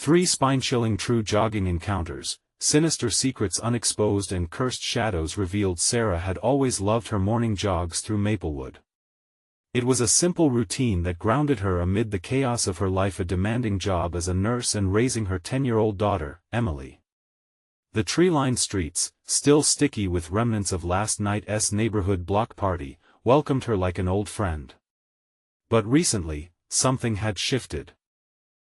3 spine-chilling true jogging encounters, sinister secrets unexposed and cursed shadows revealed. Sarah had always loved her morning jogs through Maplewood. It was a simple routine that grounded her amid the chaos of her life, a demanding job as a nurse and raising her 10-year-old daughter, Emily. The tree-lined streets, still sticky with remnants of last night's neighborhood block party, welcomed her like an old friend. But recently, something had shifted.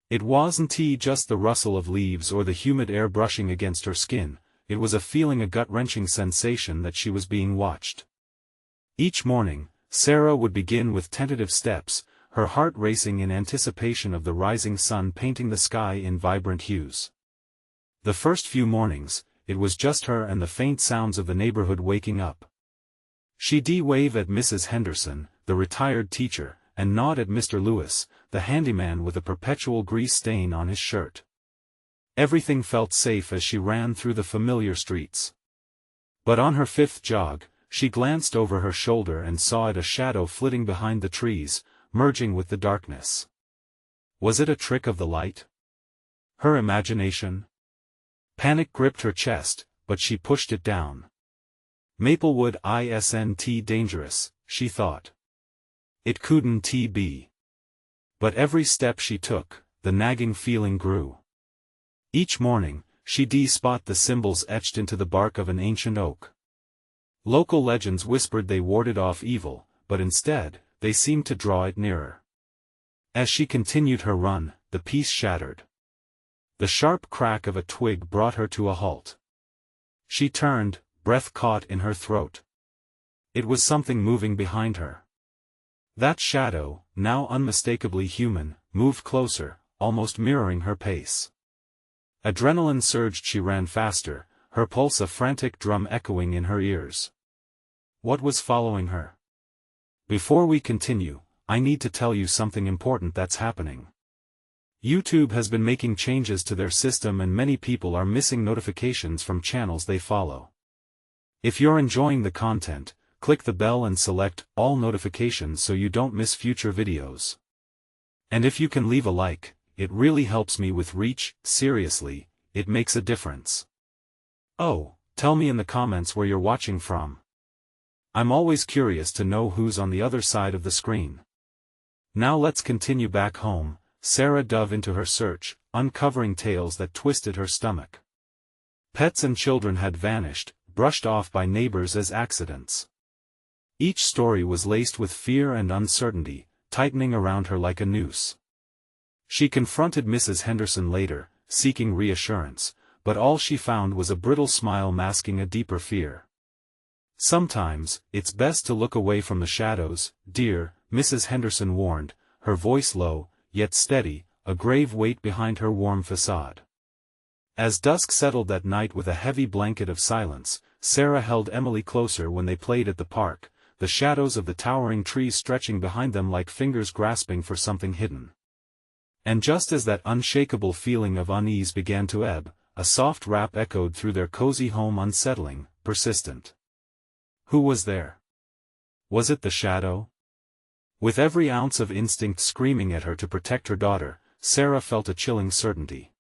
It wasn't just the rustle of leaves or the humid air brushing against her skin, it was a feeling, a gut-wrenching sensation that she was being watched. Each morning, Sarah would begin with tentative steps, her heart racing in anticipation of the rising sun painting the sky in vibrant hues. The first few mornings, it was just her and the faint sounds of the neighborhood waking up. She'd wave at Mrs. Henderson, the retired teacher, and nod at Mr. Lewis, the handyman with a perpetual grease stain on his shirt. Everything felt safe as she ran through the familiar streets. But on her 5th jog, she glanced over her shoulder and saw a shadow flitting behind the trees, merging with the darkness. Was it a trick of the light? Her imagination? Panic gripped her chest, but she pushed it down. Maplewood isn't dangerous, she thought. It couldn't be. But every step she took, the nagging feeling grew. Each morning, she'd spot the symbols etched into the bark of an ancient oak. Local legends whispered they warded off evil, but instead, they seemed to draw it nearer. As she continued her run, the peace shattered. The sharp crack of a twig brought her to a halt. She turned, breath caught in her throat. It was something moving behind her. That shadow, now unmistakably human, moved closer, almost mirroring her pace. Adrenaline surged, she ran faster, her pulse a frantic drum echoing in her ears. What was following her? Before we continue, I need to tell you something important that's happening. YouTube has been making changes to their system and many people are missing notifications from channels they follow. If you're enjoying the content, click the bell and select all notifications so you don't miss future videos. And if you can leave a like, it really helps me with reach. Seriously, it makes a difference. Oh, tell me in the comments where you're watching from. I'm always curious to know who's on the other side of the screen. Now let's continue back home. Sarah dove into her search, uncovering tales that twisted her stomach. Pets and children had vanished, brushed off by neighbors as accidents. Each story was laced with fear and uncertainty, tightening around her like a noose. She confronted Mrs. Henderson later, seeking reassurance, but all she found was a brittle smile masking a deeper fear. Sometimes, it's best to look away from the shadows, dear, Mrs. Henderson warned, her voice low, yet steady, a grave weight behind her warm facade. As dusk settled that night with a heavy blanket of silence, Sarah held Emily closer when they played at the park, the shadows of the towering trees stretching behind them like fingers grasping for something hidden. And just as that unshakable feeling of unease began to ebb, a soft rap echoed through their cozy home, unsettling, persistent. Who was there? Was it the shadow? With every ounce of instinct screaming at her to protect her daughter, Sarah felt a chilling certainty.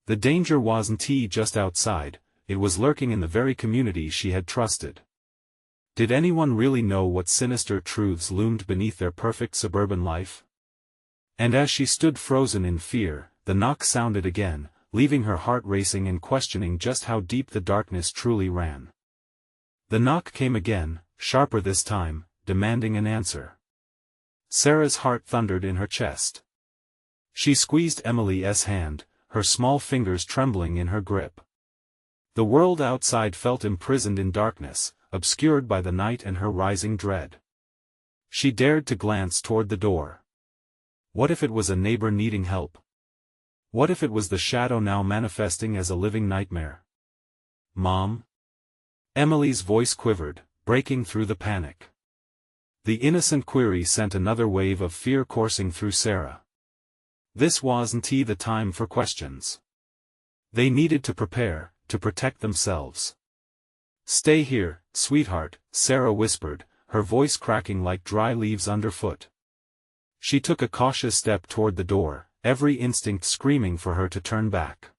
The danger wasn't just outside, it was lurking in the very community she had trusted. Did anyone really know what sinister truths loomed beneath their perfect suburban life? And as she stood frozen in fear, the knock sounded again, leaving her heart racing and questioning just how deep the darkness truly ran. The knock came again, sharper this time, demanding an answer. Sarah's heart thundered in her chest. She squeezed Emily's hand, her small fingers trembling in her grip. The world outside felt imprisoned in darkness, obscured by the night and her rising dread. She dared to glance toward the door. What if it was a neighbor needing help? What if it was the shadow now manifesting as a living nightmare? Mom? Emily's voice quivered, breaking through the panic. The innocent query sent another wave of fear coursing through Sarah. This wasn't the time for questions. They needed to prepare, to protect themselves. Stay here, sweetheart, Sarah whispered, her voice cracking like dry leaves underfoot. She took a cautious step toward the door, every instinct screaming for her to turn back.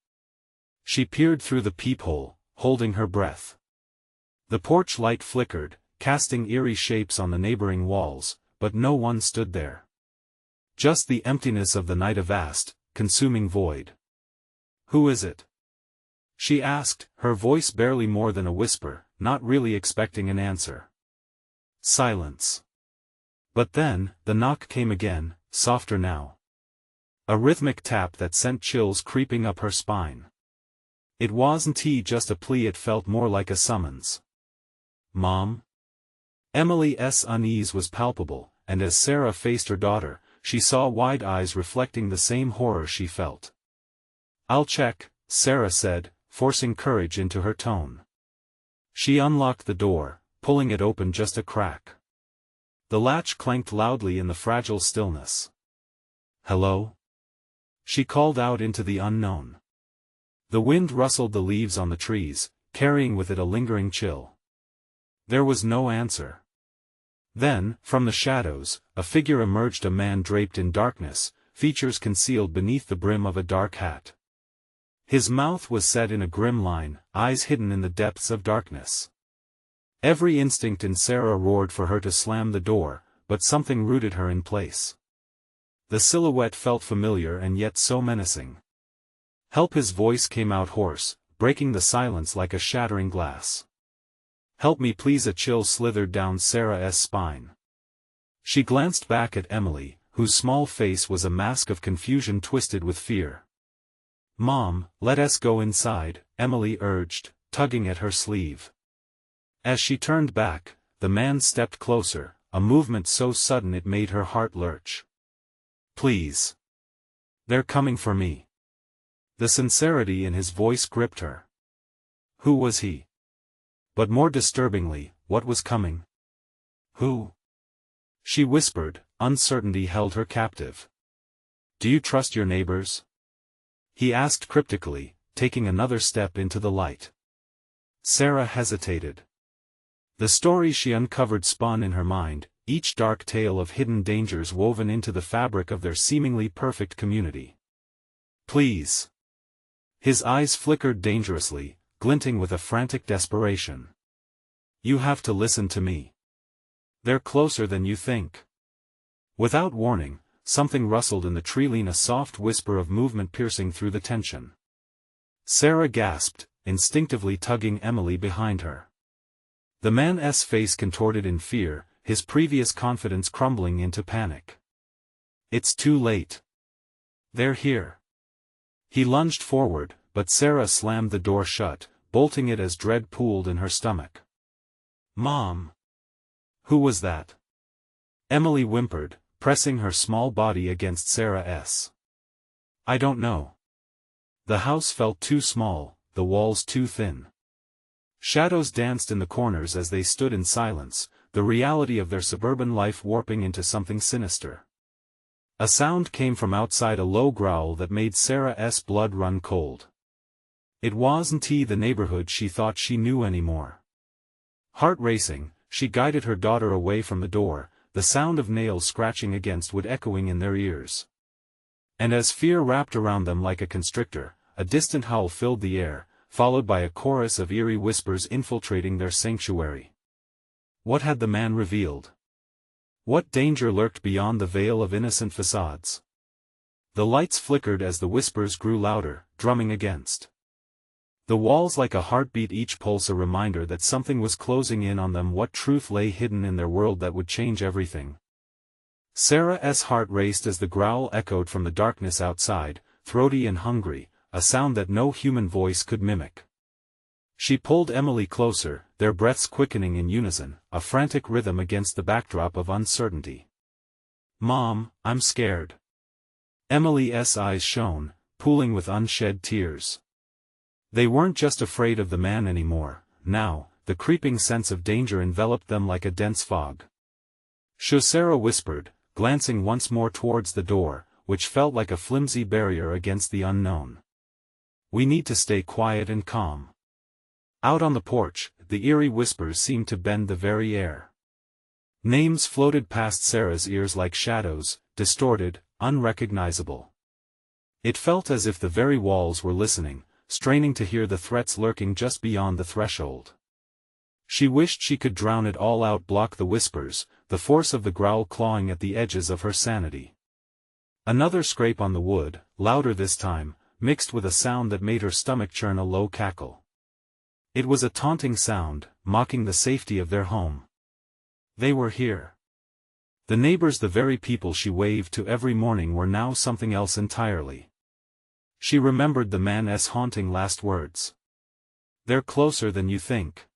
She peered through the peephole, holding her breath. The porch light flickered, casting eerie shapes on the neighboring walls, but no one stood there. Just the emptiness of the night, a vast, consuming void. "Who is it?" she asked, her voice barely more than a whisper, not really expecting an answer. Silence. But then, the knock came again, softer now. A rhythmic tap that sent chills creeping up her spine. It wasn't just a plea, it felt more like a summons. "Mom?" Emily's unease was palpable, and as Sarah faced her daughter, she saw wide eyes reflecting the same horror she felt. "I'll check," Sarah said, forcing courage into her tone. She unlocked the door, pulling it open just a crack. The latch clanked loudly in the fragile stillness. "Hello?" she called out into the unknown. The wind rustled the leaves on the trees, carrying with it a lingering chill. There was no answer. Then, from the shadows, a figure emerged, a man draped in darkness, features concealed beneath the brim of a dark hat. His mouth was set in a grim line, eyes hidden in the depths of darkness. Every instinct in Sarah roared for her to slam the door, but something rooted her in place. The silhouette felt familiar and yet so menacing. "Help!" His voice came out hoarse, breaking the silence like a shattering glass. "Help me please!" A chill slithered down Sarah's spine. She glanced back at Emily, whose small face was a mask of confusion twisted with fear. "Mom, let us go inside," Emily urged, tugging at her sleeve. As she turned back, the man stepped closer, a movement so sudden it made her heart lurch. "Please. They're coming for me." The sincerity in his voice gripped her. Who was he? But more disturbingly, what was coming? "Who?" she whispered, uncertainty held her captive. "Do you trust your neighbors?" he asked cryptically, taking another step into the light. Sarah hesitated. The stories she uncovered spun in her mind, each dark tale of hidden dangers woven into the fabric of their seemingly perfect community. "Please." His eyes flickered dangerously, glinting with a frantic desperation. "You have to listen to me. They're closer than you think." Without warning, something rustled in the treeline, a soft whisper of movement piercing through the tension. Sarah gasped, instinctively tugging Emily behind her. The man's face contorted in fear, his previous confidence crumbling into panic. "It's too late. They're here." He lunged forward, but Sarah slammed the door shut, bolting it as dread pooled in her stomach. "Mom!" "Who was that?" Emily whimpered, pressing her small body against Sarah's. "I don't know." The house felt too small, the walls too thin. Shadows danced in the corners as they stood in silence, the reality of their suburban life warping into something sinister. A sound came from outside, a low growl that made Sarah's blood run cold. It wasn't the neighborhood she thought she knew anymore. Heart racing, she guided her daughter away from the door, the sound of nails scratching against wood echoing in their ears. And as fear wrapped around them like a constrictor, a distant howl filled the air, followed by a chorus of eerie whispers infiltrating their sanctuary. What had the man revealed? What danger lurked beyond the veil of innocent facades? The lights flickered as the whispers grew louder, drumming against the walls like a heartbeat, each pulse a reminder that something was closing in on them. What truth lay hidden in their world that would change everything? Sarah's heart raced as the growl echoed from the darkness outside, throaty and hungry, a sound that no human voice could mimic. She pulled Emily closer, their breaths quickening in unison, a frantic rhythm against the backdrop of uncertainty. "Mom, I'm scared." Emily's eyes shone, pooling with unshed tears. They weren't just afraid of the man anymore, now, the creeping sense of danger enveloped them like a dense fog. "Shh," Sarah whispered, glancing once more towards the door, which felt like a flimsy barrier against the unknown. "We need to stay quiet and calm." Out on the porch, the eerie whispers seemed to bend the very air. Names floated past Sarah's ears like shadows, distorted, unrecognizable. It felt as if the very walls were listening, straining to hear the threats lurking just beyond the threshold. She wished she could drown it all out, block the whispers, the force of the growl clawing at the edges of her sanity. Another scrape on the wood, louder this time, mixed with a sound that made her stomach churn, a low cackle. It was a taunting sound, mocking the safety of their home. They were here. The neighbors, the very people she waved to every morning, were now something else entirely. She remembered the man's haunting last words. "They're closer than you think."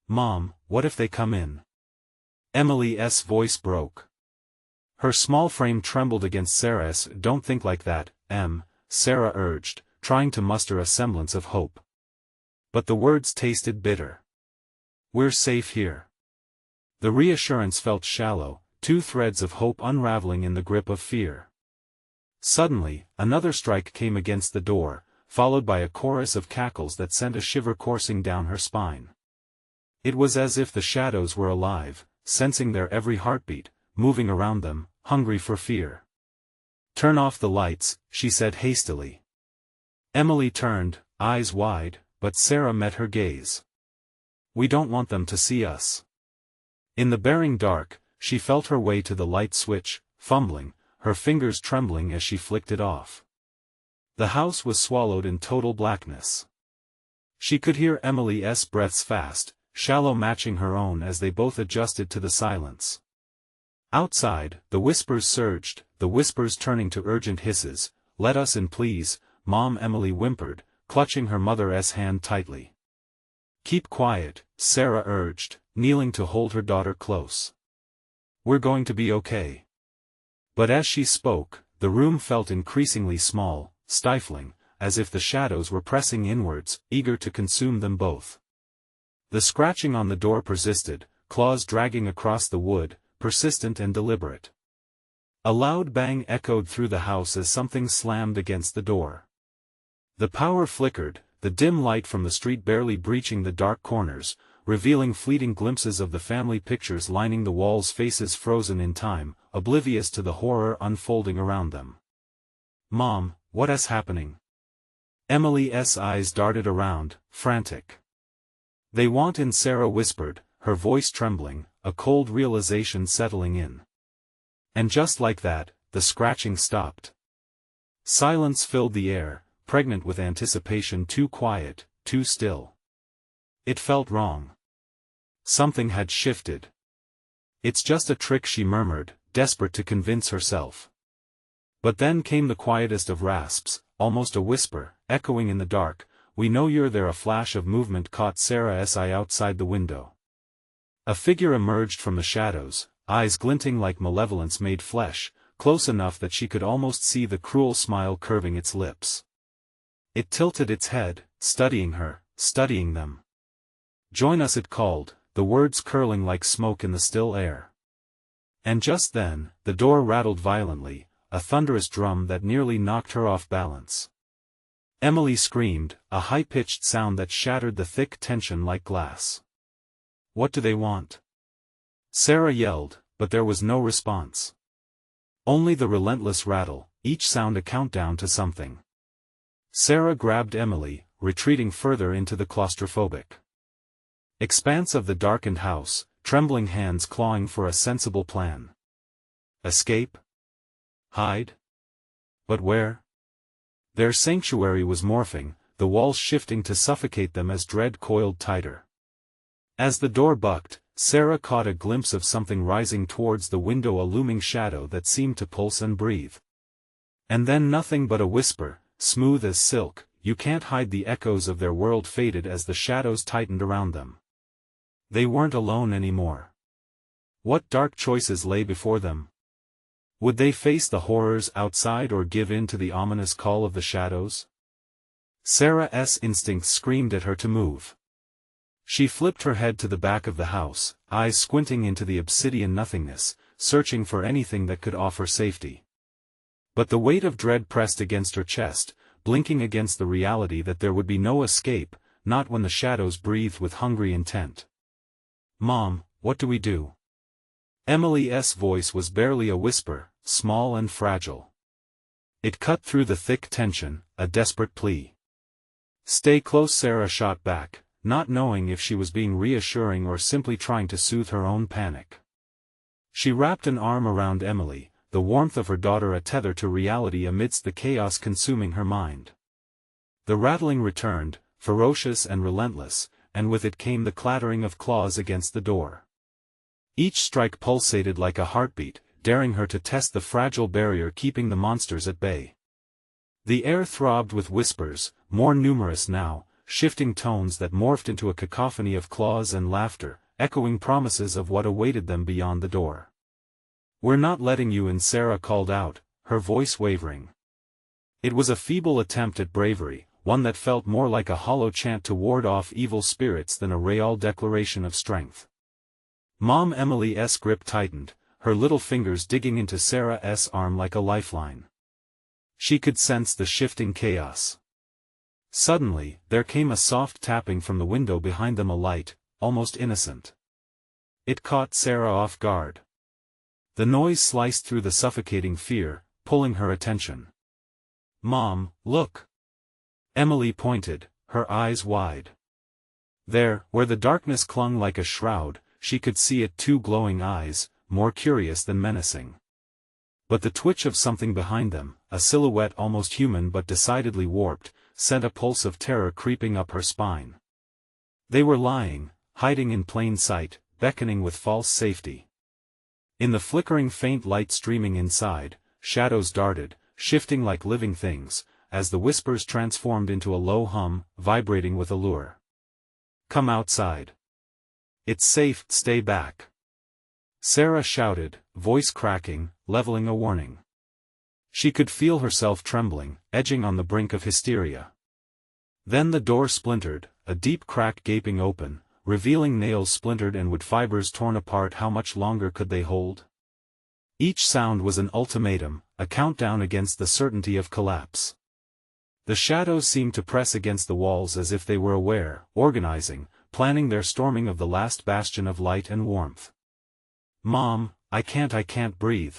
"Mom, what if they come in?" Emily's voice broke. Her small frame trembled against Sarah's. "Don't think like that, Em," Sarah urged, trying to muster a semblance of hope. But the words tasted bitter. "We're safe here." The reassurance felt shallow, two threads of hope unraveling in the grip of fear. Suddenly, another strike came against the door, followed by a chorus of cackles that sent a shiver coursing down her spine. It was as if the shadows were alive, sensing their every heartbeat, moving around them, hungry for fear. "Turn off the lights," she said hastily. Emily turned, eyes wide, but Sarah met her gaze. "We don't want them to see us." In the bearing dark, she felt her way to the light switch, fumbling, her fingers trembling as she flicked it off. The house was swallowed in total blackness. She could hear Emily's breaths fast, shallow, matching her own as they both adjusted to the silence. Outside, the whispers surged, the whispers turning to urgent hisses. "Let us in, please, Mom," Emily whimpered, clutching her mother's hand tightly. "Keep quiet," Sarah urged, kneeling to hold her daughter close. "We're going to be okay." But as she spoke, the room felt increasingly small, stifling, as if the shadows were pressing inwards, eager to consume them both. The scratching on the door persisted, claws dragging across the wood, persistent and deliberate. A loud bang echoed through the house as something slammed against the door. The power flickered, the dim light from the street barely breaching the dark corners, revealing fleeting glimpses of the family pictures lining the walls, faces frozen in time, oblivious to the horror unfolding around them. "Mom, what's happening?" Emily's eyes darted around, frantic. "They want in," Sarah whispered, her voice trembling, a cold realization settling in. And just like that, the scratching stopped. Silence filled the air, pregnant with anticipation, too quiet, too still. It felt wrong. Something had shifted. "It's just a trick," she murmured, desperate to convince herself. But then came the quietest of rasps, almost a whisper, echoing in the dark. "We know you're there." A flash of movement caught Sarah's eye outside the window. A figure emerged from the shadows, eyes glinting like malevolence made flesh, close enough that she could almost see the cruel smile curving its lips. It tilted its head, studying her, studying them. "Join us," it called, the words curling like smoke in the still air. And just then, the door rattled violently, a thunderous drum that nearly knocked her off balance. Emily screamed, a high-pitched sound that shattered the thick tension like glass. "What do they want?" Sarah yelled, but there was no response. Only the relentless rattle, each sound a countdown to something. Sarah grabbed Emily, retreating further into the claustrophobic expanse of the darkened house, trembling hands clawing for a sensible plan. Escape? Hide? But where? Their sanctuary was morphing, the walls shifting to suffocate them as dread coiled tighter. As the door bucked, Sarah caught a glimpse of something rising towards the window, a looming shadow that seemed to pulse and breathe. And then nothing but a whisper, smooth as silk. "You can't hide." The echoes of their world faded as the shadows tightened around them. They weren't alone anymore. What dark choices lay before them? Would they face the horrors outside or give in to the ominous call of the shadows? Sarah's instincts screamed at her to move. She flipped her head to the back of the house, eyes squinting into the obsidian nothingness, searching for anything that could offer safety. But the weight of dread pressed against her chest, blinking against the reality that there would be no escape, not when the shadows breathed with hungry intent. "Mom, what do we do?" Emily's voice was barely a whisper, small and fragile. It cut through the thick tension, a desperate plea. "Stay close," Sarah shot back, not knowing if she was being reassuring or simply trying to soothe her own panic. She wrapped an arm around Emily, the warmth of her daughter a tether to reality amidst the chaos consuming her mind. The rattling returned, ferocious and relentless, and with it came the clattering of claws against the door. Each strike pulsated like a heartbeat, daring her to test the fragile barrier keeping the monsters at bay. The air throbbed with whispers, more numerous now, shifting tones that morphed into a cacophony of claws and laughter, echoing promises of what awaited them beyond the door. "We're not letting you in," Sarah called out, her voice wavering. It was a feeble attempt at bravery, one that felt more like a hollow chant to ward off evil spirits than a real declaration of strength. Mom Emily's grip tightened, her little fingers digging into Sarah's arm like a lifeline. She could sense the shifting chaos. Suddenly, there came a soft tapping from the window behind them, a light, almost innocent. It caught Sarah off guard. The noise sliced through the suffocating fear, pulling her attention. "Mom, look!" Emily pointed, her eyes wide. There, where the darkness clung like a shroud, she could see it, two glowing eyes, more curious than menacing. But the twitch of something behind them, a silhouette almost human but decidedly warped, sent a pulse of terror creeping up her spine. They were lying, hiding in plain sight, beckoning with false safety. In the flickering faint light streaming inside, shadows darted, shifting like living things, as the whispers transformed into a low hum, vibrating with allure. "Come outside. It's safe, stay back," Sarah shouted, voice cracking, leveling a warning. She could feel herself trembling, edging on the brink of hysteria. Then the door splintered, a deep crack gaping open, revealing nails splintered and wood fibers torn apart. How much longer could they hold? Each sound was an ultimatum, a countdown against the certainty of collapse. The shadows seemed to press against the walls as if they were aware, organizing, planning their storming of the last bastion of light and warmth. "Mom, I can't breathe,"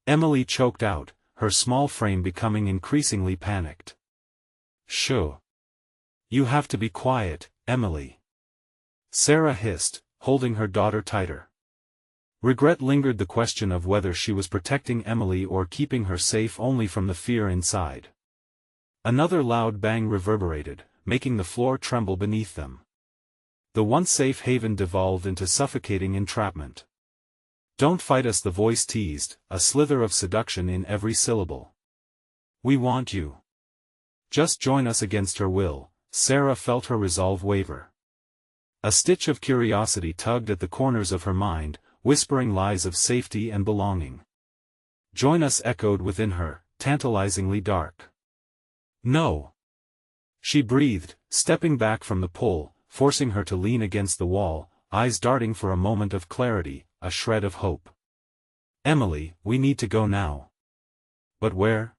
Emily choked out, her small frame becoming increasingly panicked. "Shh. You have to be quiet, Emily," Sarah hissed, holding her daughter tighter. Regret lingered, the question of whether she was protecting Emily or keeping her safe only from the fear inside. Another loud bang reverberated, making the floor tremble beneath them. The once safe haven devolved into suffocating entrapment. "Don't fight us," the voice teased, a slither of seduction in every syllable. "We want you. Just join us." Against her will, Sarah felt her resolve waver. A stitch of curiosity tugged at the corners of her mind, whispering lies of safety and belonging. "Join us," echoed within her, tantalizingly dark. "No," she breathed, stepping back from the pull, forcing her to lean against the wall, eyes darting for a moment of clarity, a shred of hope. "Emily, we need to go now." "But where?"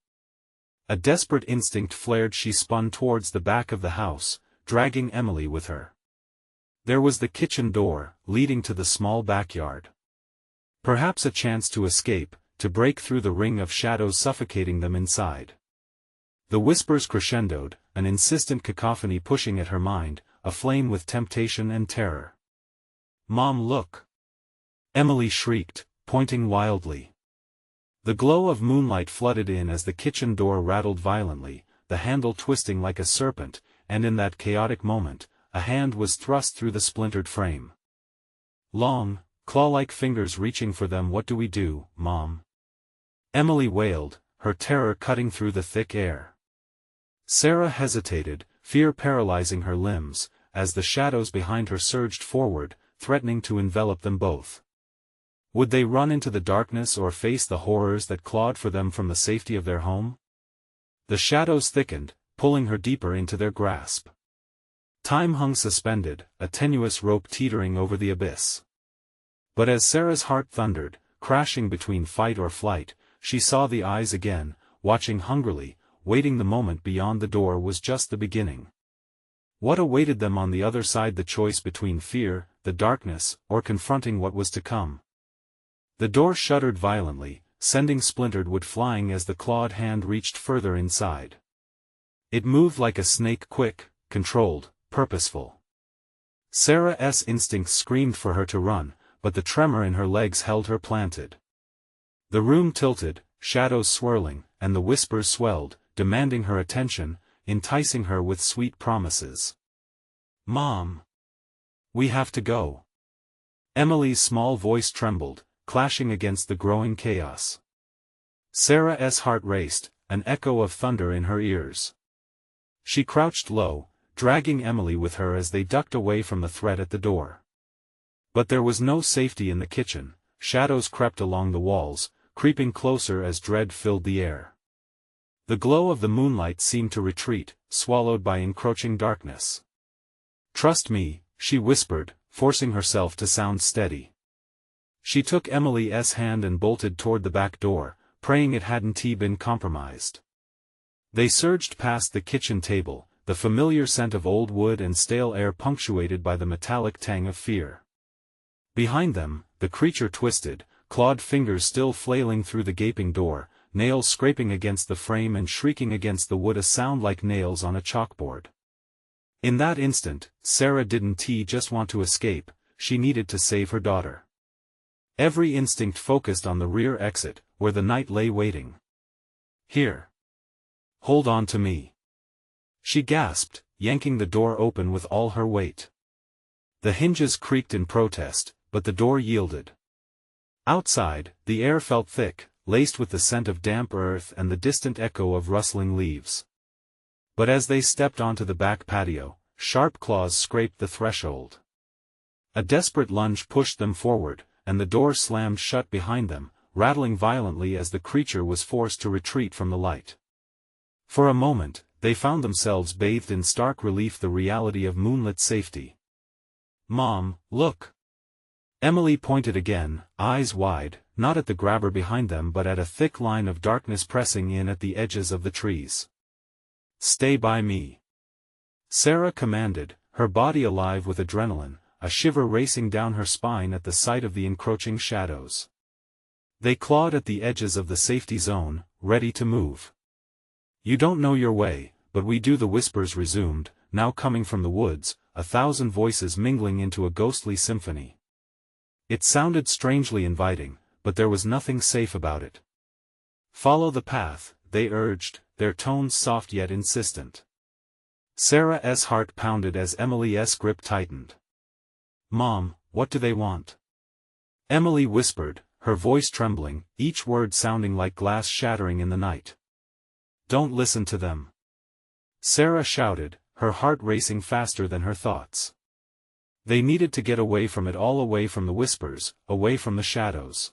A desperate instinct flared. She spun towards the back of the house, dragging Emily with her. There was the kitchen door, leading to the small backyard. Perhaps a chance to escape, to break through the ring of shadows suffocating them inside. The whispers crescendoed, an insistent cacophony pushing at her mind, aflame with temptation and terror. "Mom, look!" Emily shrieked, pointing wildly. The glow of moonlight flooded in as the kitchen door rattled violently, the handle twisting like a serpent, and in that chaotic moment, a hand was thrust through the splintered frame. Long, claw-like fingers reaching for them. "What do we do, Mom?" Emily wailed, her terror cutting through the thick air. Sarah hesitated, fear paralyzing her limbs, as the shadows behind her surged forward, threatening to envelop them both. Would they run into the darkness or face the horrors that clawed for them from the safety of their home? The shadows thickened, pulling her deeper into their grasp. Time hung suspended, a tenuous rope teetering over the abyss. But as Sarah's heart thundered, crashing between fight or flight, she saw the eyes again, watching hungrily, waiting. The moment beyond the door was just the beginning. What awaited them on the other side? The choice between fear, the darkness, or confronting what was to come. The door shuddered violently, sending splintered wood flying as the clawed hand reached further inside. It moved like a snake, quick, controlled, purposeful. Sarah's instincts screamed for her to run, but the tremor in her legs held her planted. The room tilted, shadows swirling, and the whispers swelled, demanding her attention, enticing her with sweet promises. "Mom! We have to go." Emily's small voice trembled, clashing against the growing chaos. Sarah's heart raced, an echo of thunder in her ears. She crouched low, dragging Emily with her as they ducked away from the threat at the door. But there was no safety in the kitchen. Shadows crept along the walls, creeping closer as dread filled the air. The glow of the moonlight seemed to retreat, swallowed by encroaching darkness. "Trust me," she whispered, forcing herself to sound steady. She took Emily's hand and bolted toward the back door, praying it hadn't been compromised. They surged past the kitchen table, the familiar scent of old wood and stale air punctuated by the metallic tang of fear. Behind them, the creature twisted, clawed fingers still flailing through the gaping door, nails scraping against the frame and shrieking against the wood, a sound like nails on a chalkboard. In that instant, Sarah didn't just want to escape, she needed to save her daughter. Every instinct focused on the rear exit, where the night lay waiting. "Here. Hold on to me," she gasped, yanking the door open with all her weight. The hinges creaked in protest, but the door yielded. Outside, the air felt thick, laced with the scent of damp earth and the distant echo of rustling leaves. But as they stepped onto the back patio, sharp claws scraped the threshold. A desperate lunge pushed them forward, and the door slammed shut behind them, rattling violently as the creature was forced to retreat from the light. For a moment, they found themselves bathed in stark relief, the reality of moonlit safety. "Mom, look!" Emily pointed again, eyes wide, not at the grabber behind them but at a thick line of darkness pressing in at the edges of the trees. "Stay by me," Sarah commanded, her body alive with adrenaline, a shiver racing down her spine at the sight of the encroaching shadows. They clawed at the edges of the safety zone, ready to move. "You don't know your way, but we do," the whispers resumed, now coming from the woods, 1,000 voices mingling into a ghostly symphony. It sounded strangely inviting, but there was nothing safe about it. "Follow the path," they urged, their tones soft yet insistent. Sarah's heart pounded as Emily's grip tightened. "Mom, what do they want?" Emily whispered, her voice trembling, each word sounding like glass shattering in the night. "Don't listen to them," Sarah shouted, her heart racing faster than her thoughts. They needed to get away from it all, away from the whispers, away from the shadows.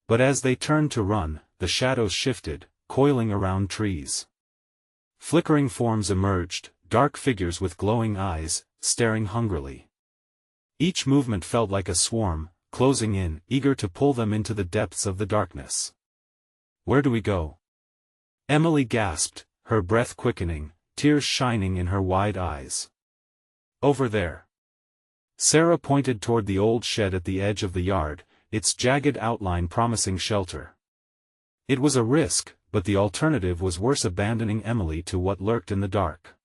But as they turned to run, the shadows shifted, coiling around trees. Flickering forms emerged, dark figures with glowing eyes, staring hungrily. Each movement felt like a swarm, closing in, eager to pull them into the depths of the darkness. "Where do we go?" Emily gasped, her breath quickening, tears shining in her wide eyes. "Over there." Sarah pointed toward the old shed at the edge of the yard, its jagged outline promising shelter. It was a risk, but the alternative was worse, abandoning Emily to what lurked in the dark.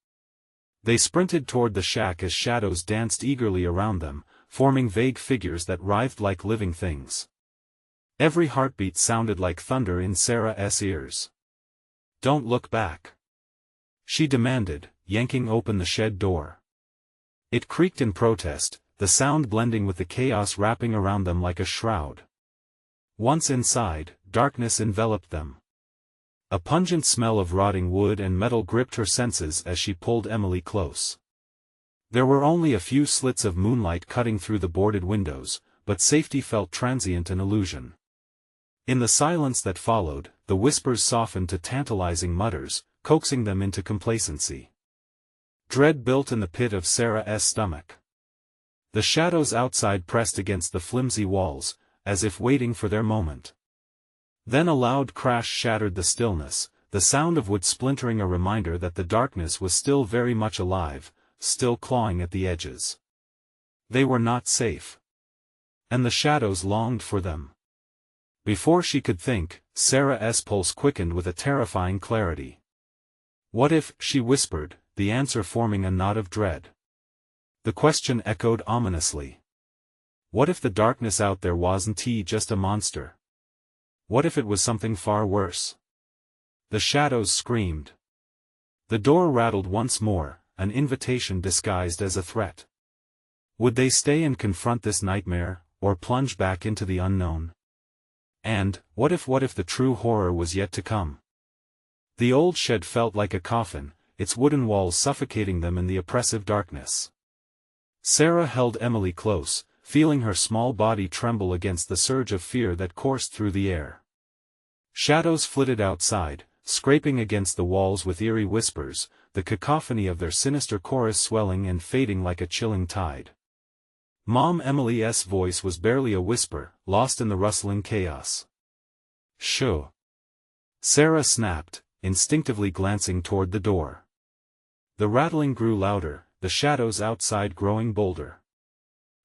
They sprinted toward the shack as shadows danced eagerly around them, forming vague figures that writhed like living things. Every heartbeat sounded like thunder in Sarah's ears. "Don't look back," she demanded, yanking open the shed door. It creaked in protest, the sound blending with the chaos wrapping around them like a shroud. Once inside, darkness enveloped them. A pungent smell of rotting wood and metal gripped her senses as she pulled Emily close. There were only a few slits of moonlight cutting through the boarded windows, but safety felt transient, an illusion. In the silence that followed, the whispers softened to tantalizing mutters, coaxing them into complacency. Dread built in the pit of Sarah's stomach. The shadows outside pressed against the flimsy walls, as if waiting for their moment. Then a loud crash shattered the stillness, the sound of wood splintering, a reminder that the darkness was still very much alive, still clawing at the edges. They were not safe. And the shadows longed for them. Before she could think, Sarah's pulse quickened with a terrifying clarity. What if, she whispered, the answer forming a knot of dread. The question echoed ominously. What if the darkness out there wasn't just a monster? What if it was something far worse? The shadows screamed. The door rattled once more, an invitation disguised as a threat. Would they stay and confront this nightmare, or plunge back into the unknown? And, what if the true horror was yet to come? The old shed felt like a coffin, its wooden walls suffocating them in the oppressive darkness. Sarah held Emily close, feeling her small body tremble against the surge of fear that coursed through the air. Shadows flitted outside, scraping against the walls with eerie whispers, the cacophony of their sinister chorus swelling and fading like a chilling tide. Mom Emily's voice was barely a whisper, lost in the rustling chaos. Shoo! Sarah snapped, instinctively glancing toward the door. The rattling grew louder, the shadows outside growing bolder.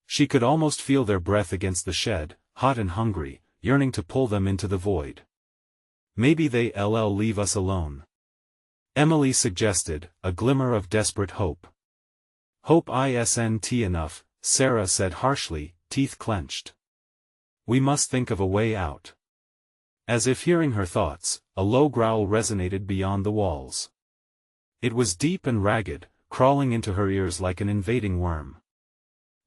She could almost feel their breath against the shed, hot and hungry, yearning to pull them into the void. Maybe they'll leave us alone. Emily suggested, a glimmer of desperate hope. Hope isn't enough, Sarah said harshly, teeth clenched. We must think of a way out. As if hearing her thoughts, a low growl resonated beyond the walls. It was deep and ragged, crawling into her ears like an invading worm.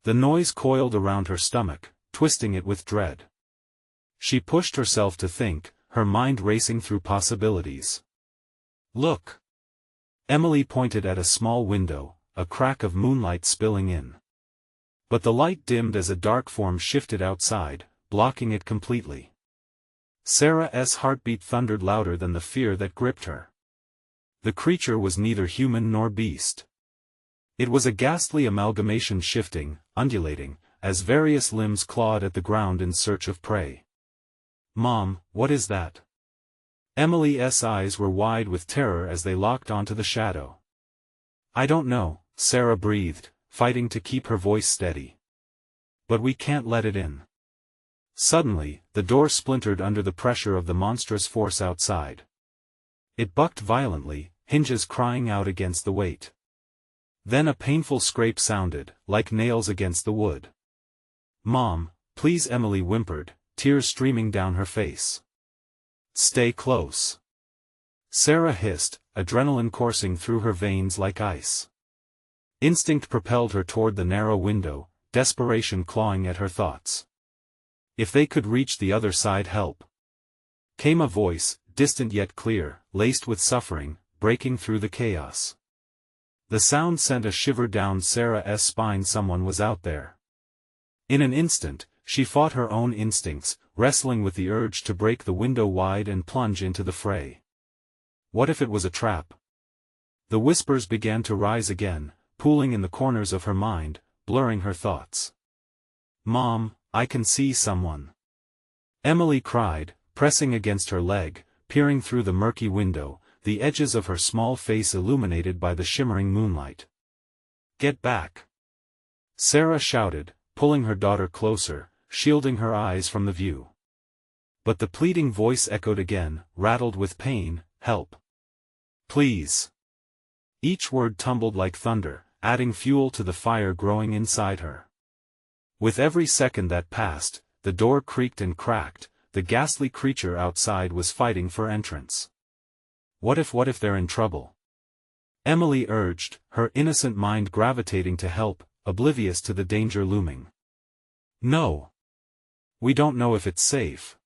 The noise coiled around her stomach, twisting it with dread. She pushed herself to think, her mind racing through possibilities. Look! Emily pointed at a small window, a crack of moonlight spilling in. But the light dimmed as a dark form shifted outside, blocking it completely. Sarah's heartbeat thundered louder than the fear that gripped her. The creature was neither human nor beast. It was a ghastly amalgamation, shifting, undulating, as various limbs clawed at the ground in search of prey. Mom, what is that? Emily's eyes were wide with terror as they locked onto the shadow. I don't know, Sarah breathed, fighting to keep her voice steady. But we can't let it in. Suddenly, the door splintered under the pressure of the monstrous force outside. It bucked violently, hinges crying out against the weight. Then a painful scrape sounded, like nails against the wood. Mom, please, Emily whimpered, tears streaming down her face. Stay close. Sarah hissed, adrenaline coursing through her veins like ice. Instinct propelled her toward the narrow window, desperation clawing at her thoughts. If they could reach the other side, help. Came a voice, distant yet clear, laced with suffering, breaking through the chaos. The sound sent a shiver down Sarah's spine. Someone was out there. In an instant, she fought her own instincts, wrestling with the urge to break the window wide and plunge into the fray. What if it was a trap? The whispers began to rise again, pooling in the corners of her mind, blurring her thoughts. Mom, I can see someone. Emily cried, pressing against her leg, peering through the murky window, the edges of her small face illuminated by the shimmering moonlight. Get back! Sarah shouted, pulling her daughter closer, shielding her eyes from the view. But the pleading voice echoed again, rattled with pain, help. Please. Each word tumbled like thunder, adding fuel to the fire growing inside her. With every second that passed, the door creaked and cracked, the ghastly creature outside was fighting for entrance. What if they're in trouble? Emily urged, her innocent mind gravitating to help, oblivious to the danger looming. No. We don't know if it's safe.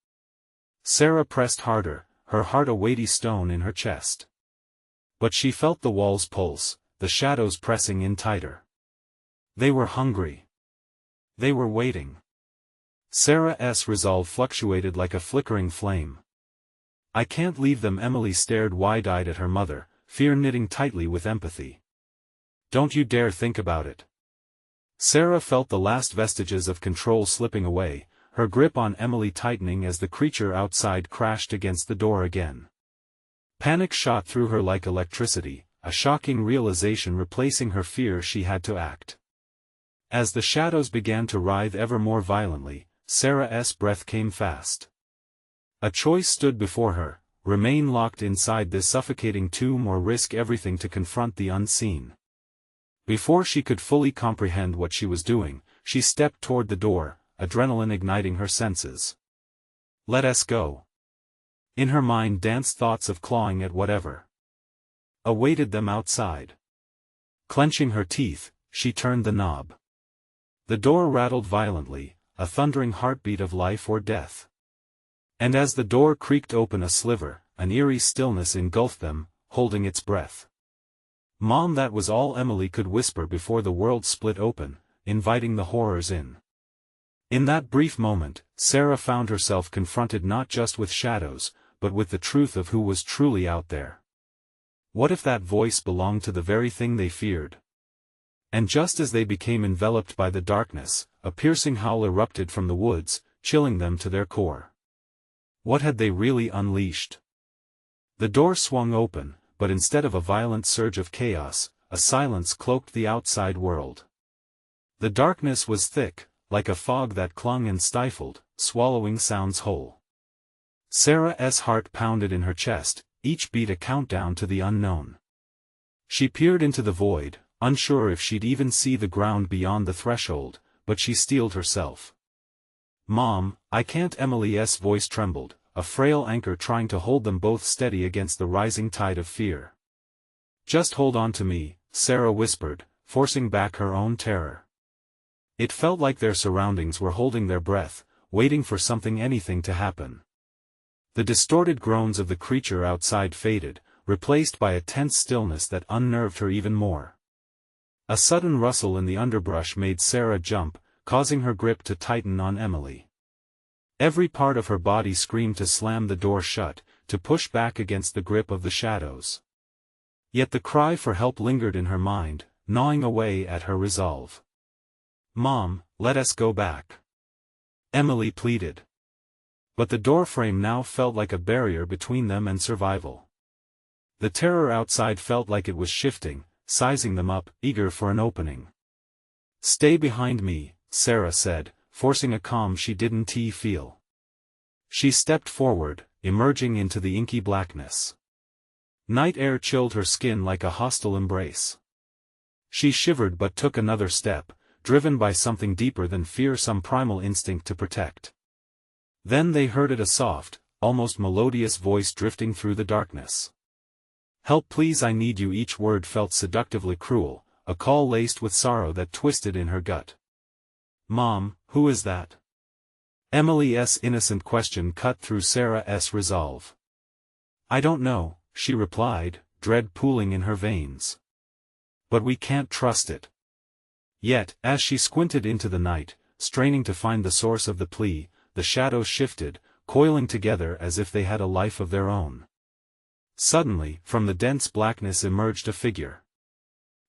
Sarah pressed harder, her heart a weighty stone in her chest. But she felt the walls pulse, the shadows pressing in tighter. They were hungry. They were waiting. Sarah's resolve fluctuated like a flickering flame. I can't leave them. Emily stared wide-eyed at her mother, fear knitting tightly with empathy. Don't you dare think about it. Sarah felt the last vestiges of control slipping away, her grip on Emily tightening as the creature outside crashed against the door again. Panic shot through her like electricity, a shocking realization replacing her fear. She had to act. As the shadows began to writhe ever more violently, Sarah's breath came fast. A choice stood before her: remain locked inside this suffocating tomb or risk everything to confront the unseen. Before she could fully comprehend what she was doing, she stepped toward the door, adrenaline igniting her senses. Let us go. In her mind danced thoughts of clawing at whatever awaited them outside. Clenching her teeth, she turned the knob. The door rattled violently, a thundering heartbeat of life or death. And as the door creaked open a sliver, an eerie stillness engulfed them, holding its breath. "Mom," that was all Emily could whisper before the world split open, inviting the horrors in. In that brief moment, Sarah found herself confronted not just with shadows, but with the truth of who was truly out there. What if that voice belonged to the very thing they feared? And just as they became enveloped by the darkness, a piercing howl erupted from the woods, chilling them to their core. What had they really unleashed? The door swung open, but instead of a violent surge of chaos, a silence cloaked the outside world. The darkness was thick, like a fog that clung and stifled, swallowing sounds whole. Sarah's heart pounded in her chest, each beat a countdown to the unknown. She peered into the void, unsure if she'd even see the ground beyond the threshold, but she steeled herself. "Mom, I can't." Emily's voice trembled, a frail anchor trying to hold them both steady against the rising tide of fear. "Just hold on to me," Sarah whispered, forcing back her own terror. It felt like their surroundings were holding their breath, waiting for anything to happen. The distorted groans of the creature outside faded, replaced by a tense stillness that unnerved her even more. A sudden rustle in the underbrush made Sarah jump, causing her grip to tighten on Emily. Every part of her body screamed to slam the door shut, to push back against the grip of the shadows. Yet the cry for help lingered in her mind, gnawing away at her resolve. "Mom, let us go back," Emily pleaded. But the doorframe now felt like a barrier between them and survival. The terror outside felt like it was shifting, sizing them up, eager for an opening. "Stay behind me," Sarah said, forcing a calm she didn't feel. She stepped forward, emerging into the inky blackness. Night air chilled her skin like a hostile embrace. She shivered but took another step, driven by something deeper than fear, some primal instinct to protect. Then they heard it, a soft, almost melodious voice drifting through the darkness. "Help, please, I need you." Each word felt seductively cruel, a call laced with sorrow that twisted in her gut. "Mom, who is that?" Emily's innocent question cut through Sarah's resolve. "I don't know," she replied, dread pooling in her veins. "But we can't trust it." Yet, as she squinted into the night, straining to find the source of the plea, the shadows shifted, coiling together as if they had a life of their own. Suddenly, from the dense blackness emerged a figure.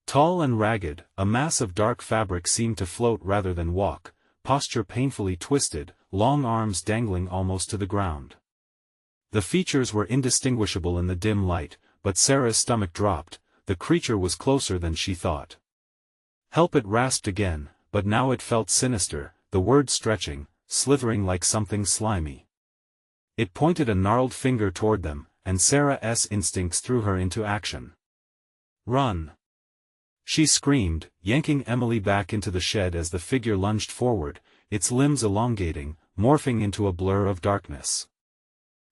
Tall and ragged, a mass of dark fabric seemed to float rather than walk, posture painfully twisted, long arms dangling almost to the ground. The features were indistinguishable in the dim light, but Sarah's stomach dropped. The creature was closer than she thought. "Help," it rasped again, but now it felt sinister, the word stretching, slithering like something slimy. It pointed a gnarled finger toward them, and Sarah's instincts threw her into action. "Run!" she screamed, yanking Emily back into the shed as the figure lunged forward, its limbs elongating, morphing into a blur of darkness.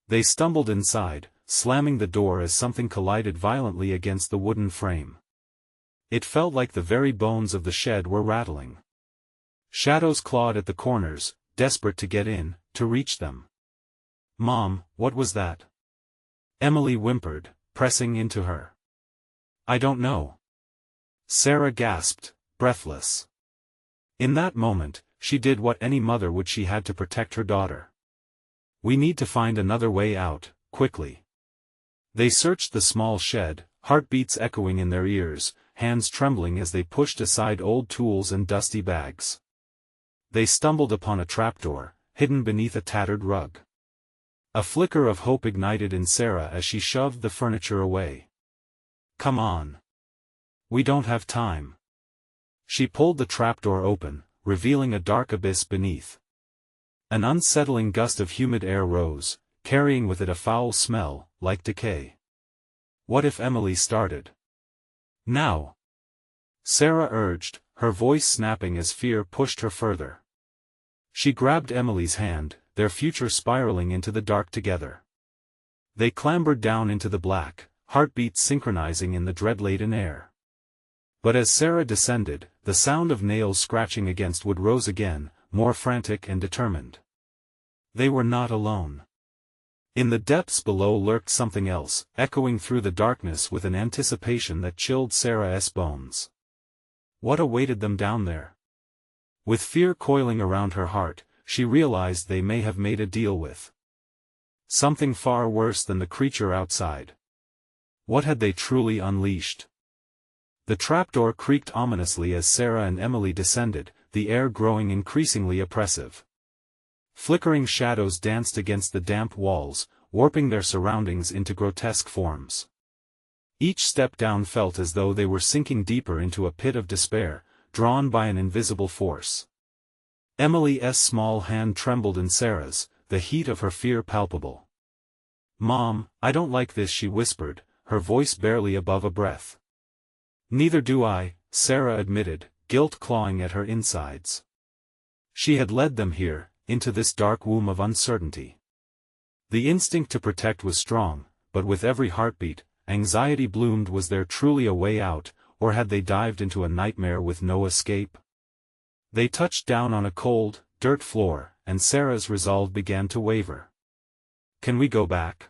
They stumbled inside, slamming the door as something collided violently against the wooden frame. It felt like the very bones of the shed were rattling. Shadows clawed at the corners, desperate to get in, to reach them. "Mom, what was that?" Emily whimpered, pressing into her. "I don't know." Sarah gasped, breathless. In that moment, she did what any mother would. She had to protect her daughter. "We need to find another way out, quickly." They searched the small shed, heartbeats echoing in their ears, hands trembling as they pushed aside old tools and dusty bags. They stumbled upon a trapdoor, hidden beneath a tattered rug. A flicker of hope ignited in Sarah as she shoved the furniture away. "Come on. We don't have time." She pulled the trapdoor open, revealing a dark abyss beneath. An unsettling gust of humid air rose, carrying with it a foul smell, like decay. What if Emily started? Now? Sarah urged, her voice snapping as fear pushed her further. She grabbed Emily's hand, their future spiraling into the dark together. They clambered down into the black, heartbeats synchronizing in the dread-laden air. But as Sarah descended, the sound of nails scratching against wood rose again, more frantic and determined. They were not alone. In the depths below lurked something else, echoing through the darkness with an anticipation that chilled Sarah's bones. What awaited them down there? With fear coiling around her heart, she realized they may have made a deal with something far worse than the creature outside. What had they truly unleashed? The trapdoor creaked ominously as Sarah and Emily descended, the air growing increasingly oppressive. Flickering shadows danced against the damp walls, warping their surroundings into grotesque forms. Each step down felt as though they were sinking deeper into a pit of despair, drawn by an invisible force. Emily's small hand trembled in Sarah's, the heat of her fear palpable. "Mom, I don't like this," she whispered, her voice barely above a breath. "Neither do I," Sarah admitted, guilt clawing at her insides. She had led them here, into this dark womb of uncertainty. The instinct to protect was strong, but with every heartbeat, anxiety bloomed. Was there truly a way out, or had they dived into a nightmare with no escape? They touched down on a cold, dirt floor, and Sarah's resolve began to waver. "Can we go back?"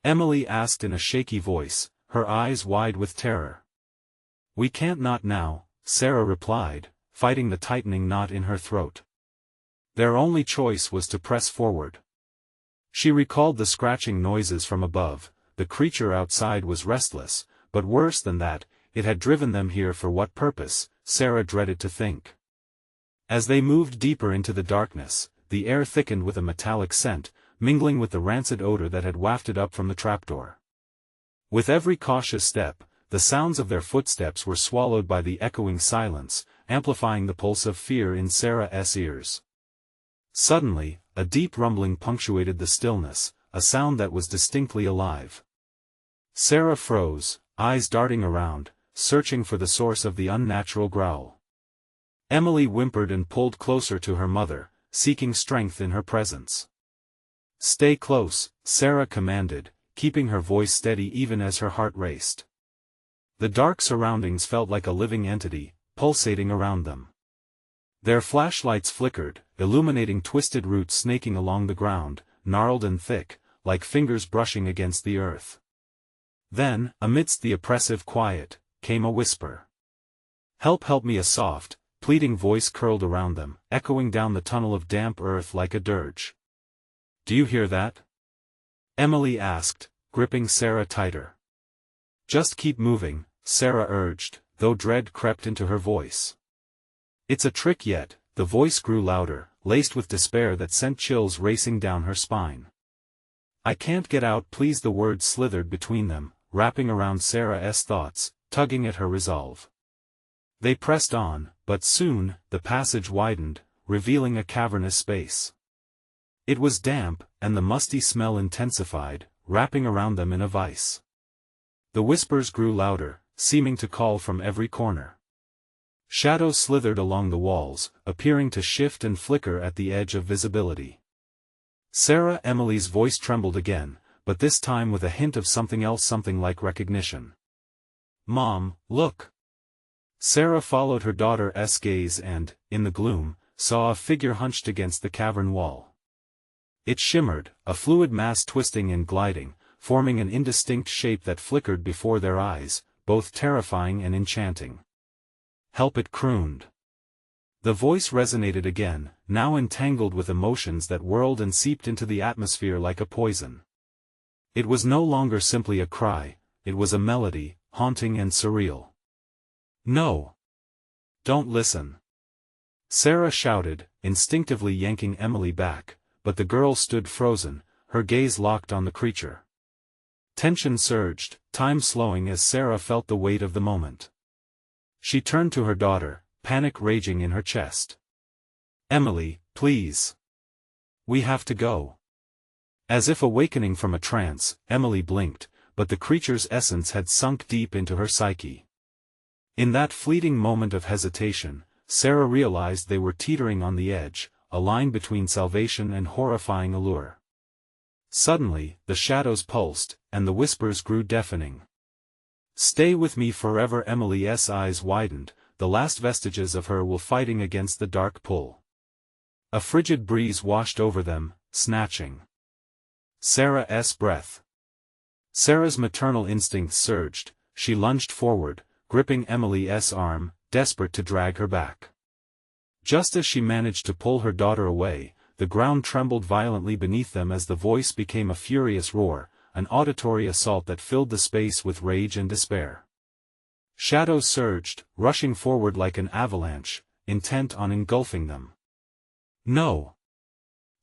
Emily asked in a shaky voice, her eyes wide with terror. "We can't, not now," Sarah replied, fighting the tightening knot in her throat. Their only choice was to press forward. She recalled the scratching noises from above. The creature outside was restless, but worse than that, it had driven them here for what purpose, Sarah dreaded to think. As they moved deeper into the darkness, the air thickened with a metallic scent, mingling with the rancid odor that had wafted up from the trapdoor. With every cautious step, the sounds of their footsteps were swallowed by the echoing silence, amplifying the pulse of fear in Sarah's ears. Suddenly, a deep rumbling punctuated the stillness, a sound that was distinctly alive. Sarah froze, eyes darting around, searching for the source of the unnatural growl. Emily whimpered and pulled closer to her mother, seeking strength in her presence. "Stay close," Sarah commanded, keeping her voice steady even as her heart raced. The dark surroundings felt like a living entity, pulsating around them. Their flashlights flickered, illuminating twisted roots snaking along the ground, gnarled and thick, like fingers brushing against the earth. Then, amidst the oppressive quiet, came a whisper. Help me," a soft, pleading voice curled around them, echoing down the tunnel of damp earth like a dirge. "Do you hear that?" Emily asked, gripping Sarah tighter. "Just keep moving," Sarah urged, though dread crept into her voice. "It's a trick yet," the voice grew louder, laced with despair that sent chills racing down her spine. "I can't get out, please." The words slithered between them, wrapping around Sarah's thoughts, tugging at her resolve. They pressed on, but soon, the passage widened, revealing a cavernous space. It was damp, and the musty smell intensified, wrapping around them in a vice. The whispers grew louder, seeming to call from every corner. Shadows slithered along the walls, appearing to shift and flicker at the edge of visibility. Emily's voice trembled again, but this time with a hint of something else, something like recognition. "Mom, look!" Sarah followed her daughter's gaze and, in the gloom, saw a figure hunched against the cavern wall. It shimmered, a fluid mass twisting and gliding, forming an indistinct shape that flickered before their eyes, both terrifying and enchanting. "Help!" it crooned. The voice resonated again, now entangled with emotions that whirled and seeped into the atmosphere like a poison. It was no longer simply a cry, it was a melody, haunting and surreal. "No! Don't listen!" Sarah shouted, instinctively yanking Emily back, but the girl stood frozen, her gaze locked on the creature. Tension surged, time slowing as Sarah felt the weight of the moment. She turned to her daughter, panic raging in her chest. "Emily, please. We have to go." As if awakening from a trance, Emily blinked, but the creature's essence had sunk deep into her psyche. In that fleeting moment of hesitation, Sarah realized they were teetering on the edge, a line between salvation and horrifying allure. Suddenly, the shadows pulsed, and the whispers grew deafening. "Stay with me forever." Emily's eyes widened, the last vestiges of her will fighting against the dark pull. A frigid breeze washed over them, snatching Sarah's breath. Sarah's maternal instincts surged, she lunged forward, gripping Emily's arm, desperate to drag her back. Just as she managed to pull her daughter away, the ground trembled violently beneath them as the voice became a furious roar, an auditory assault that filled the space with rage and despair. Shadows surged, rushing forward like an avalanche, intent on engulfing them. "No!"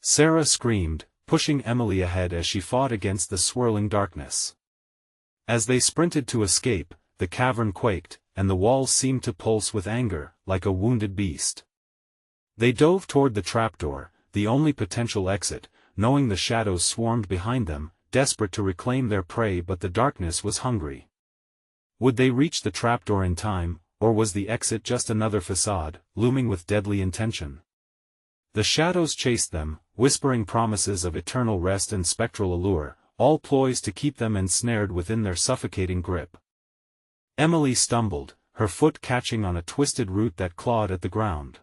Sarah screamed, pushing Emily ahead as she fought against the swirling darkness. As they sprinted to escape, the cavern quaked, and the walls seemed to pulse with anger, like a wounded beast. They dove toward the trapdoor, the only potential exit, knowing the shadows swarmed behind them, desperate to reclaim their prey, but the darkness was hungry. Would they reach the trapdoor in time, or was the exit just another facade, looming with deadly intention? The shadows chased them, whispering promises of eternal rest and spectral allure, all ploys to keep them ensnared within their suffocating grip. Emily stumbled, her foot catching on a twisted root that clawed at the ground.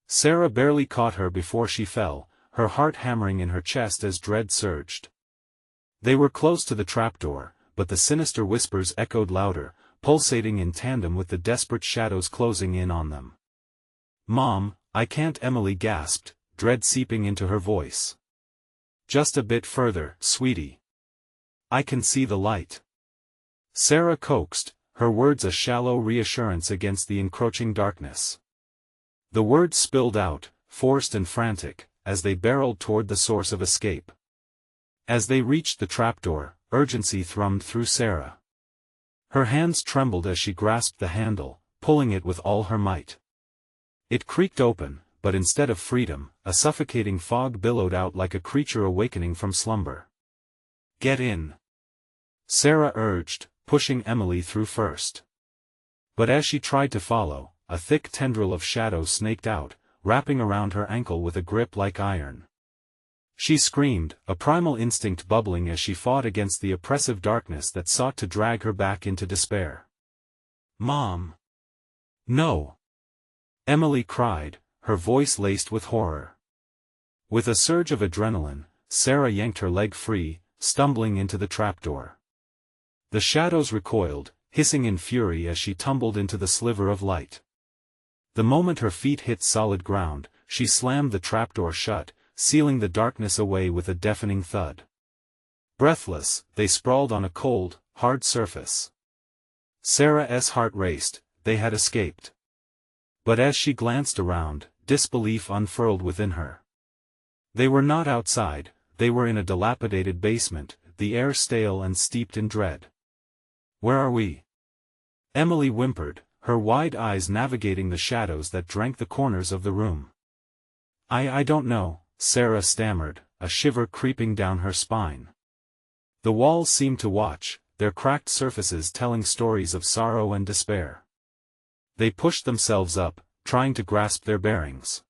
Sarah barely caught her before she fell, her heart hammering in her chest as dread surged. They were close to the trapdoor, but the sinister whispers echoed louder, pulsating in tandem with the desperate shadows closing in on them. "Mom, I can't," Emily gasped, dread seeping into her voice. "Just a bit further, sweetie. I can see the light." Sarah coaxed, her words a shallow reassurance against the encroaching darkness. The words spilled out, forced and frantic, as they barreled toward the source of escape. As they reached the trapdoor, urgency thrummed through Sarah. Her hands trembled as she grasped the handle, pulling it with all her might. It creaked open, but instead of freedom, a suffocating fog billowed out like a creature awakening from slumber. "Get in," Sarah urged, pushing Emily through first. But as she tried to follow, a thick tendril of shadow snaked out, wrapping around her ankle with a grip like iron. She screamed, a primal instinct bubbling as she fought against the oppressive darkness that sought to drag her back into despair. "Mom! No!" Emily cried, her voice laced with horror. With a surge of adrenaline, Sarah yanked her leg free, stumbling into the trapdoor. The shadows recoiled, hissing in fury as she tumbled into the sliver of light. The moment her feet hit solid ground, she slammed the trapdoor shut, sealing the darkness away with a deafening thud. Breathless, they sprawled on a cold, hard surface. Sarah's heart raced, they had escaped. But as she glanced around, disbelief unfurled within her. They were not outside, they were in a dilapidated basement, the air stale and steeped in dread. "Where are we?" Emily whimpered, her wide eyes navigating the shadows that drank the corners of the room. I don't know," Sarah stammered, a shiver creeping down her spine. The walls seemed to watch, their cracked surfaces telling stories of sorrow and despair. They pushed themselves up, trying to grasp their bearings.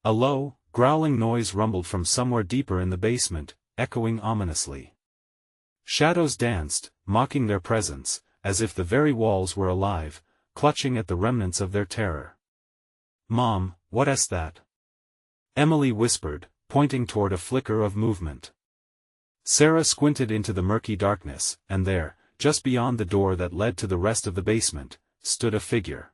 A low, growling noise rumbled from somewhere deeper in the basement, echoing ominously. Shadows danced, mocking their presence, as if the very walls were alive, clutching at the remnants of their terror. "Mom, what's that?" Emily whispered, pointing toward a flicker of movement. Sarah squinted into the murky darkness, and there, just beyond the door that led to the rest of the basement, stood a figure.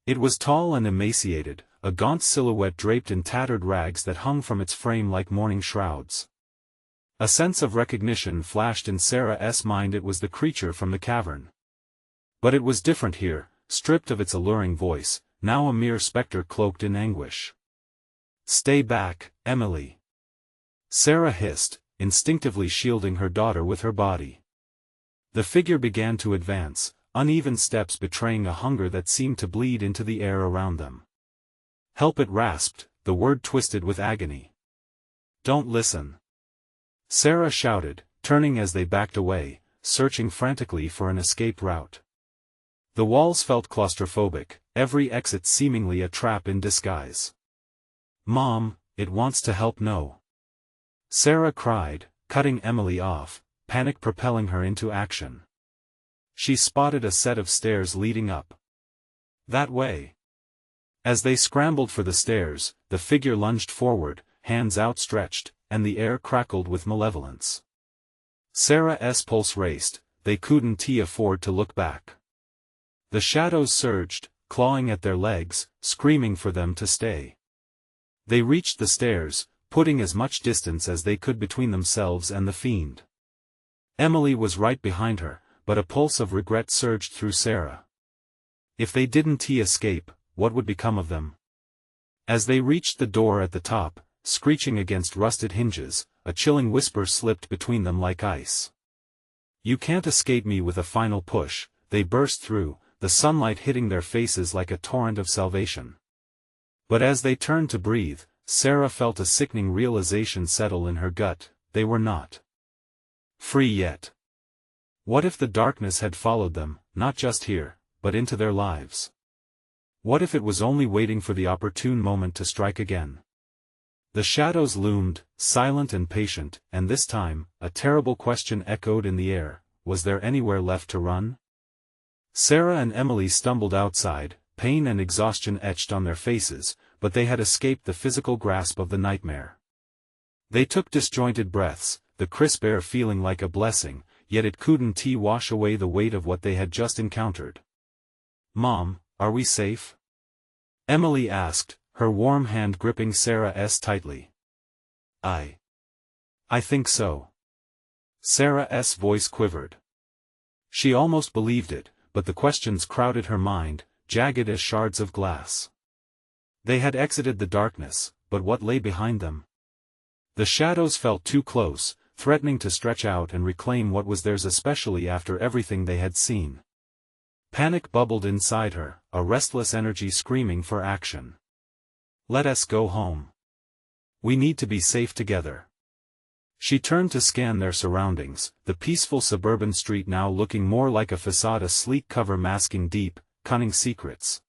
It was tall and emaciated, a gaunt silhouette draped in tattered rags that hung from its frame like mourning shrouds. A sense of recognition flashed in Sarah's mind. It was the creature from the cavern. But it was different here, stripped of its alluring voice, now a mere specter cloaked in anguish. "Stay back, Emily," Sarah hissed, instinctively shielding her daughter with her body. The figure began to advance, uneven steps betraying a hunger that seemed to bleed into the air around them. "Help," it rasped, the word twisted with agony. "Don't listen." Sarah shouted, turning as they backed away, searching frantically for an escape route. The walls felt claustrophobic, every exit seemingly a trap in disguise. "Mom, it wants to help no!" Sarah cried, cutting Emily off, panic propelling her into action. She spotted a set of stairs leading up. "That way." As they scrambled for the stairs, the figure lunged forward, hands outstretched, and the air crackled with malevolence. Sarah's pulse raced, they couldn't afford to look back. The shadows surged, clawing at their legs, screaming for them to stay. They reached the stairs, putting as much distance as they could between themselves and the fiend. Emily was right behind her, but a pulse of regret surged through Sarah. If they didn't escape, what would become of them? As they reached the door at the top, screeching against rusted hinges, a chilling whisper slipped between them like ice. "You can't escape me!" With a final push, they burst through, the sunlight hitting their faces like a torrent of salvation. But as they turned to breathe, Sarah felt a sickening realization settle in her gut: they were not free yet. What if the darkness had followed them, not just here, but into their lives? What if it was only waiting for the opportune moment to strike again? The shadows loomed, silent and patient, and this time, a terrible question echoed in the air: was there anywhere left to run? Sarah and Emily stumbled outside, pain and exhaustion etched on their faces, but they had escaped the physical grasp of the nightmare. They took disjointed breaths, the crisp air feeling like a blessing, yet it couldn't wash away the weight of what they had just encountered. "Mom, are we safe?" Emily asked, her warm hand gripping Sarah's tightly. I think so." Sarah's voice quivered. She almost believed it, but the questions crowded her mind, jagged as shards of glass. They had exited the darkness, but what lay behind them? The shadows felt too close, threatening to stretch out and reclaim what was theirs, especially after everything they had seen. Panic bubbled inside her, a restless energy screaming for action. "Let us go home. We need to be safe together." She turned to scan their surroundings, the peaceful suburban street now looking more like a facade, a sleek cover masking deep, cunning secrets.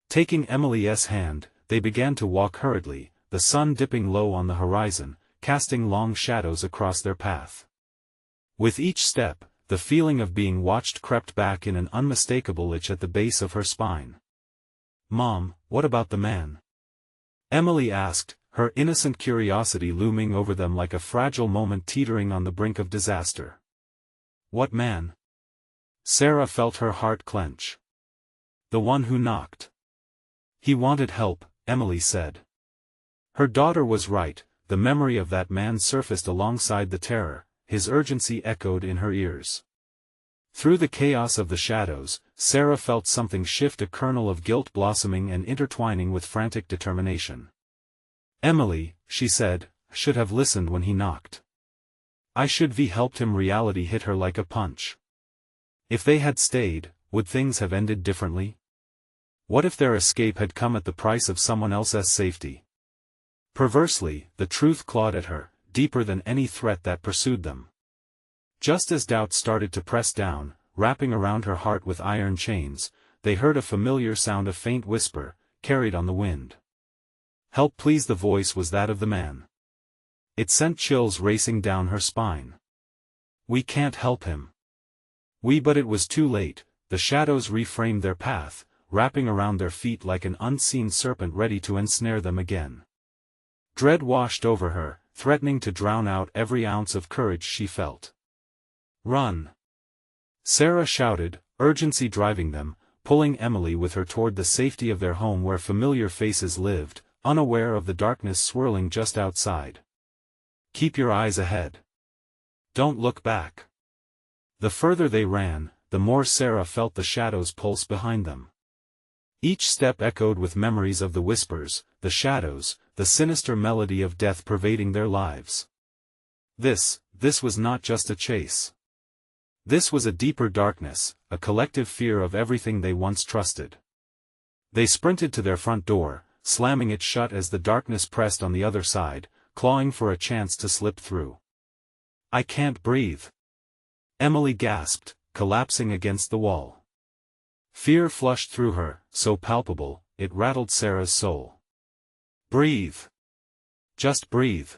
Taking Emily's hand, they began to walk hurriedly, the sun dipping low on the horizon, casting long shadows across their path. With each step, the feeling of being watched crept back in an unmistakable itch at the base of her spine. "Mom, what about the man?" Emily asked, her innocent curiosity looming over them like a fragile moment teetering on the brink of disaster. "What man?" Sarah felt her heart clench. "The one who knocked." "He wanted help," Emily said. Her daughter was right, the memory of that man surfaced alongside the terror, his urgency echoed in her ears. Through the chaos of the shadows, Sarah felt something shift, a kernel of guilt blossoming and intertwining with frantic determination. "Emily," she said, "should have listened when he knocked. I should have helped him." Reality hit her like a punch. If they had stayed, would things have ended differently? What if their escape had come at the price of someone else's safety? Perversely, the truth clawed at her, deeper than any threat that pursued them. Just as doubt started to press down, wrapping around her heart with iron chains, they heard a familiar sound, a faint whisper, carried on the wind. "Help please." The voice was that of the man. It sent chills racing down her spine. "We can't help him." But it was too late. The shadows reframed their path, wrapping around their feet like an unseen serpent ready to ensnare them again. Dread washed over her, threatening to drown out every ounce of courage she felt. "Run!" Sarah shouted, urgency driving them, pulling Emily with her toward the safety of their home where familiar faces lived, unaware of the darkness swirling just outside. "Keep your eyes ahead. Don't look back." The further they ran, the more Sarah felt the shadows pulse behind them. Each step echoed with memories of the whispers, the shadows, the sinister melody of death pervading their lives. This was not just a chase. This was a deeper darkness, a collective fear of everything they once trusted. They sprinted to their front door, slamming it shut as the darkness pressed on the other side, clawing for a chance to slip through. I can't breathe. Emily gasped, collapsing against the wall. Fear flushed through her, so palpable, it rattled Sarah's soul. Breathe. Just breathe.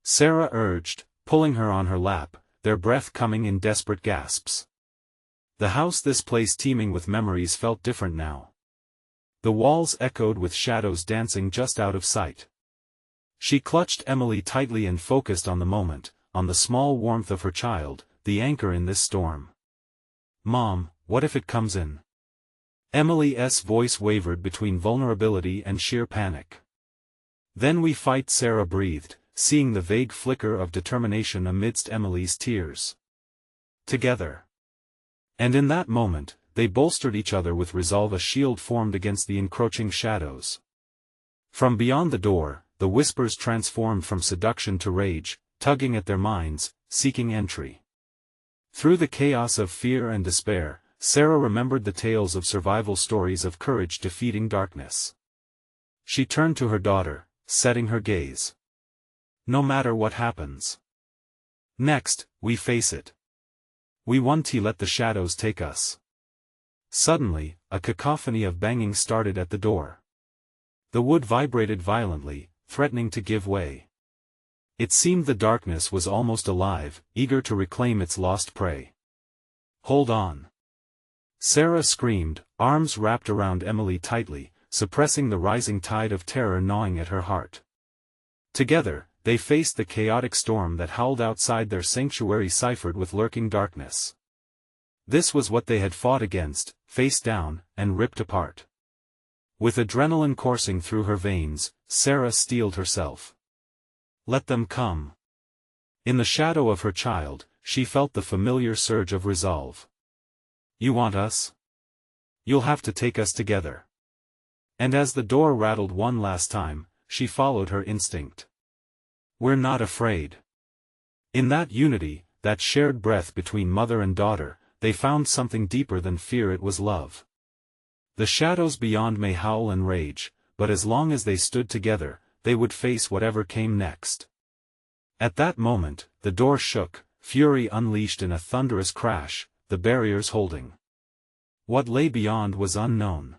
Sarah urged, pulling her on her lap, their breath coming in desperate gasps. The house, this place teeming with memories, felt different now. The walls echoed with shadows dancing just out of sight. She clutched Emily tightly and focused on the moment, on the small warmth of her child, the anchor in this storm. Mom, what if it comes in? Emily's voice wavered between vulnerability and sheer panic. Then we fight, Sarah breathed, seeing the vague flicker of determination amidst Emily's tears. Together. And in that moment, they bolstered each other with resolve, a shield formed against the encroaching shadows. From beyond the door, the whispers transformed from seduction to rage, tugging at their minds, seeking entry. Through the chaos of fear and despair, Sarah remembered the tales of survival stories of courage defeating darkness. She turned to her daughter, setting her gaze. No matter what happens. Next, we face it. We won't let the shadows take us. Suddenly, a cacophony of banging started at the door. The wood vibrated violently, threatening to give way. It seemed the darkness was almost alive, eager to reclaim its lost prey. Hold on. Sarah screamed, arms wrapped around Emily tightly, suppressing the rising tide of terror gnawing at her heart. Together, they faced the chaotic storm that howled outside their sanctuary, ciphered with lurking darkness. This was what they had fought against, face down, and ripped apart. With adrenaline coursing through her veins, Sarah steeled herself. Let them come. In the shadow of her child, she felt the familiar surge of resolve. You want us? You'll have to take us together. And as the door rattled one last time, she followed her instinct. We're not afraid. In that unity, that shared breath between mother and daughter, they found something deeper than fear. It was love. The shadows beyond may howl and rage, but as long as they stood together, they would face whatever came next. At that moment, the door shook, fury unleashed in a thunderous crash, the barriers holding. What lay beyond was unknown.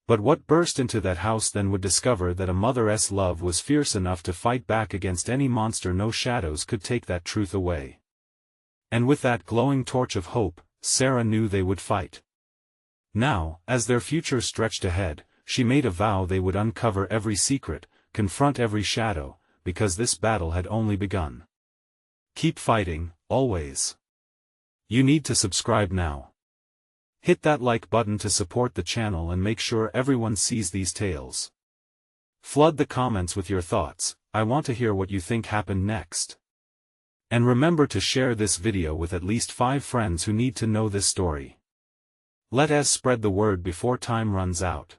But what burst into that house then would discover that a mother's love was fierce enough to fight back against any monster. No shadows could take that truth away. And with that glowing torch of hope, Sarah knew they would fight. Now, as their future stretched ahead, she made a vow they would uncover every secret, confront every shadow, because this battle had only begun. Keep fighting, always. You need to subscribe now. Hit that like button to support the channel and make sure everyone sees these tales. Flood the comments with your thoughts. I want to hear what you think happened next. And remember to share this video with at least 5 friends who need to know this story. Let us spread the word before time runs out.